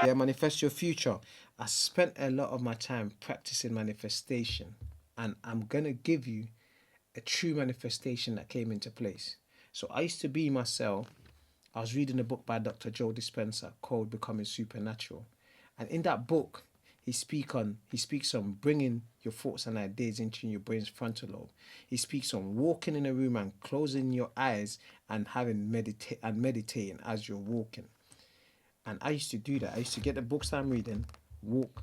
Yeah, manifest your future. I spent a lot of my time practicing manifestation, and I'm gonna give you a true manifestation that came into place. So I used to be myself. I was reading a book by Dr. Joe Dispenza called Becoming Supernatural. And in that book, he speaks on bringing your thoughts and ideas into your brain's frontal lobe. He speaks on walking in a room and closing your eyes and meditating as you're walking. And I used to do that. I used to get the books that I'm reading, walk,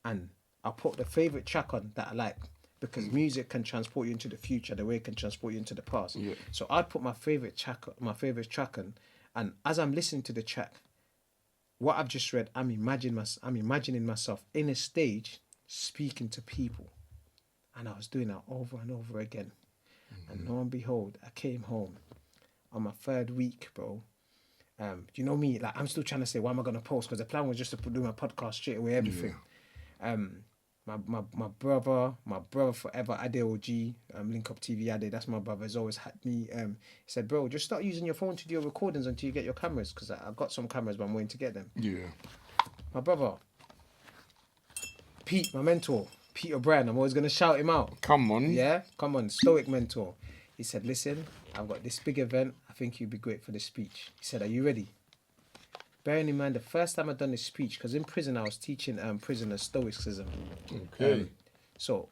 and I'll put the favorite track on that I like, because music can transport you into the future the way it can transport you into the past. Yeah. So I'd put my favorite track on, and as I'm listening to the track, what I've just read, I'm imagining myself in a stage speaking to people, and I was doing that over and over again. And lo and behold, I came home on my third week, bro. You know me, like I'm still trying to say, what am I gonna post? Because the plan was just to do my podcast straight away, everything. My brother forever, Adeoji, Link Up TV Ade, that's my brother, has always had me. He said, bro, just start using your phone to do your recordings until you get your cameras, because I've got some cameras, but I'm waiting to get them. Yeah. My brother, Pete, my mentor, Peter Brand, I'm always gonna shout him out. Come on. Yeah, come on, Stoic mentor. He said, listen, I've got this big event. I think you'd be great for the speech. He said, are you ready? Bearing in mind, the first time I'd done this speech, because in prison I was teaching prisoners Stoicism. Okay. So,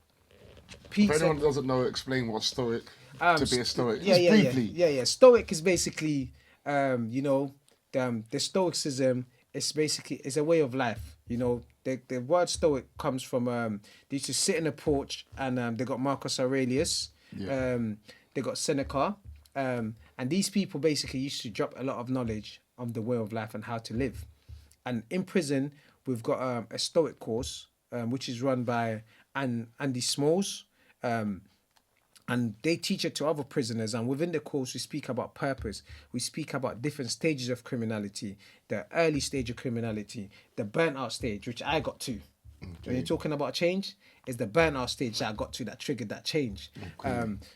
Pete If said, anyone doesn't know, explain what Stoic to be a Stoic. Yeah, Just yeah, briefly. yeah. Stoic is basically, the Stoicism is basically is a way of life. You know, the word Stoic comes from they used to sit in a porch, and they got Marcus Aurelius, Yeah. they got Seneca, and these people basically used to drop a lot of knowledge on the way of life and how to live. And in prison, we've got a Stoic course, which is run by Andy Smalls. And they teach it to other prisoners. And within the course, we speak about purpose. We speak about different stages of criminality, the early stage of criminality, the burnt out stage, which I got to. When you're talking about change, it's the burnt out stage that I got to that triggered that change.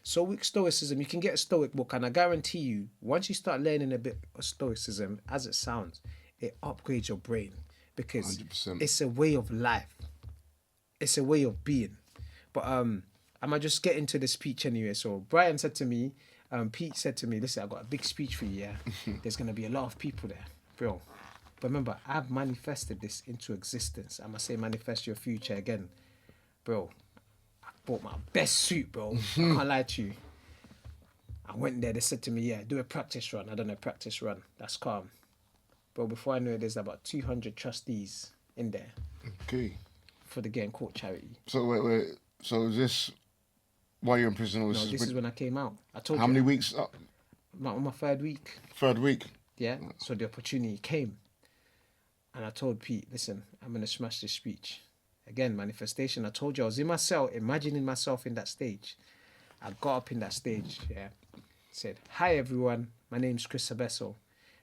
So with Stoicism, you can get a Stoic book, and I guarantee you, once you start learning a bit of Stoicism, as it sounds, it upgrades your brain, because 100%. it's a way of life. It's a way of being. But I might just get into the speech anyway. So Brian said to me, Pete said to me, listen, I've got a big speech for you, yeah? There's going to be a lot of people there, bro. But remember, I've manifested this into existence. I must say manifest your future again. Bro, I bought my best suit, bro. I can't lie to you. I went there, they said to me, yeah, do a practice run. I done a practice run. That's calm. Bro, before I knew it, there's about 200 trustees in there Okay. for the Getting Caught charity. So wait. So is this while you're in prison? Or No, this is when I came out. I told how you. many weeks? I'm on my third week. Third week. Yeah. So the opportunity came. And I told Pete, listen, I'm going to smash this speech. Again, manifestation. I told you I was in my cell, imagining myself in that stage. I got up in that stage, yeah. Said, hi everyone, my name's Chris Abesso.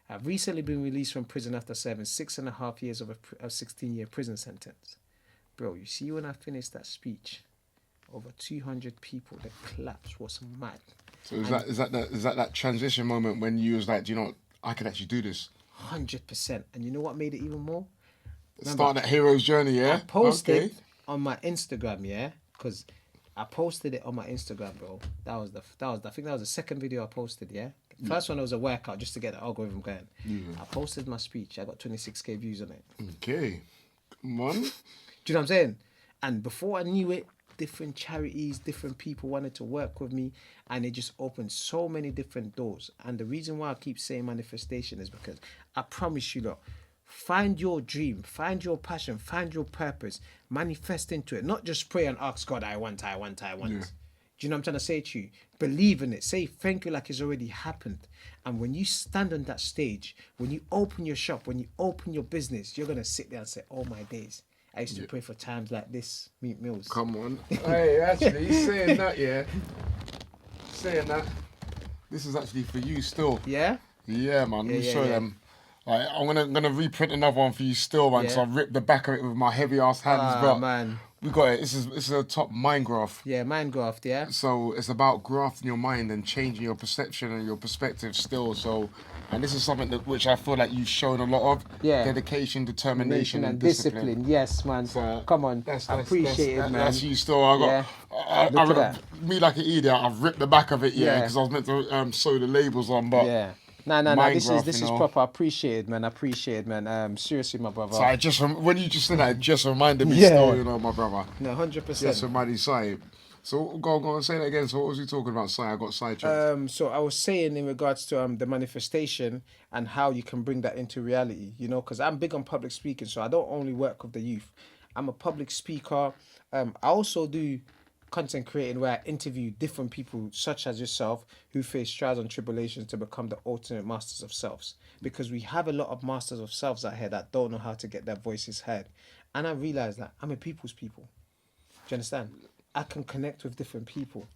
I've recently been released from prison after serving 6.5 years of a 16-year prison sentence. Bro, you see when I finished that speech, over 200 people, the claps was mad. So is that transition moment when you was like, do you know what? I could actually do this? 100%. And you know what made it even more? Starting that hero's journey, yeah? I posted on my Instagram, yeah? Because I posted it on my Instagram, bro. I think that was the second video I posted, yeah? First one was a workout just to get the algorithm going. I posted my speech. I got 26k views on it. Okay. Come on. Do you know what I'm saying? And before I knew it, different charities, different people wanted to work with me, and it just opened so many different doors. And the reason why I keep saying manifestation is because I promise you, look, find your dream, find your passion, find your purpose, manifest into it. Not just pray and ask God, I want. Yeah. Do you know what I'm trying to say to you? Believe in it. Say thank you like it's already happened. And when you stand on that stage, when you open your shop, when you open your business, you're going to sit there and say, oh my days, I used to pray for times like this, Meat Mills. Come on. Hey, actually, he's saying that, yeah. Saying that. This is actually for you still. Yeah? Yeah, man. Let me show them. Like, I'm gonna reprint another one for you still, man. Yeah. So I ripped the back of it with my heavy ass hands, but man. We got it. This is a top mind graph. Yeah, mind graft, yeah. So it's about grafting your mind and changing your perception and your perspective still. So, and this is something that which I feel like you've shown a lot of. Yeah. Dedication, determination, Nation and discipline. Yes, man. So Come on. Appreciate it, man. That's you still. I got. Yeah. Look at that. Me like an idiot. I've ripped the back of it, Yeah. because I was meant to sew the labels on, but Yeah. No. mind This graph, is you know. proper. Appreciate it, man. Seriously, my brother. So I just when you just said that, it just reminded me Yeah. still, you know, my brother. No, 100%. Just reminded Si. So go on, say that again. So what was he talking about, Si? I got sidetracked. So I was saying in regards to the manifestation and how you can bring that into reality, you know, because I'm big on public speaking, so I don't only work with the youth. I'm a public speaker. I also do content creating where I interview different people such as yourself who face trials and tribulations to become the ultimate masters of selves, because we have a lot of masters of selves out here that don't know how to get their voices heard. And I realize that I'm a people's people. Do you understand? I can connect with different people.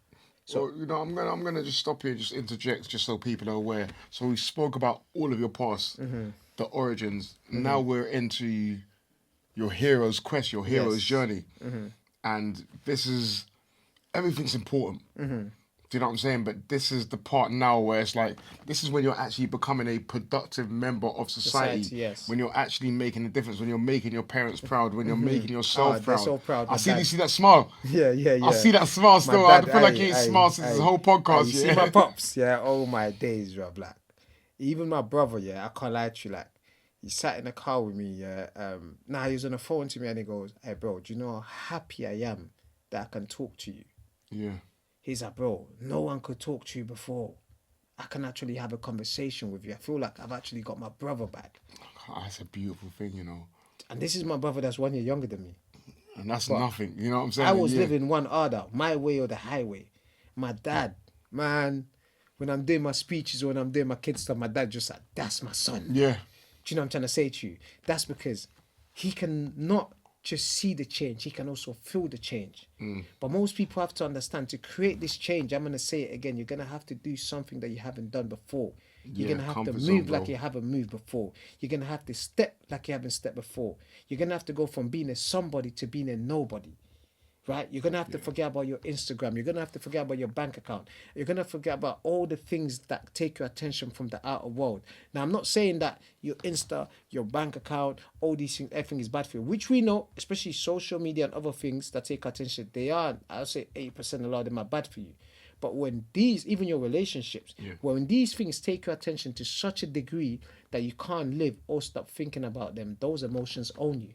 So you know, I'm gonna just stop here, just interject, just so people are aware. So we spoke about all of your past, the origins. Now we're into your hero's quest, your hero's journey, and this is everything's important. Do you know what I'm saying? But this is the part now where it's like, this is when you're actually becoming a productive member of society. Yes. When you're actually making a difference, when you're making your parents proud, when you're making yourself they're proud. so proud, I my see, dad. you see that smile. Yeah. I see that smile still. I dad, feel like he ain't smiled since his whole podcast. You see my pops, yeah. Oh my days, bro. Like, even my brother, yeah. I can't lie to you. Like, he sat in the car with me. Yeah. He was on the phone to me and he goes, "Hey, bro, do you know how happy I am that I can talk to you?" Yeah. He's like, "Bro, no one could talk to you before. I can actually have a conversation with you. I feel like I've actually got my brother back." That's a beautiful thing, you know. And this is my brother that's 1 year younger than me. And that's nothing, you know what I'm saying? I was living one order, my way or the highway. My dad, man, when I'm doing my speeches or when I'm doing my kids stuff, my dad just like, "That's my son." Yeah. Do you know what I'm trying to say to you? That's because he can not just see the change, he can also feel the change. But most people have to understand, to create this change, I'm going to say it again, you're going to have to do something that you haven't done before. You're going to have to move like you haven't moved before. You're going to have to step like you haven't stepped before. You're going to have to go from being a somebody to being a nobody. Right? You're going to have to forget about your Instagram. You're going to have to forget about your bank account. You're going to forget about all the things that take your attention from the outer world. Now, I'm not saying that your Insta, your bank account, all these things, everything is bad for you, which we know, especially social media and other things that take attention, they are, I'll say 80%, a lot of them are bad for you. But when these, even your relationships, when these things take your attention to such a degree that you can't live or stop thinking about them, those emotions own you.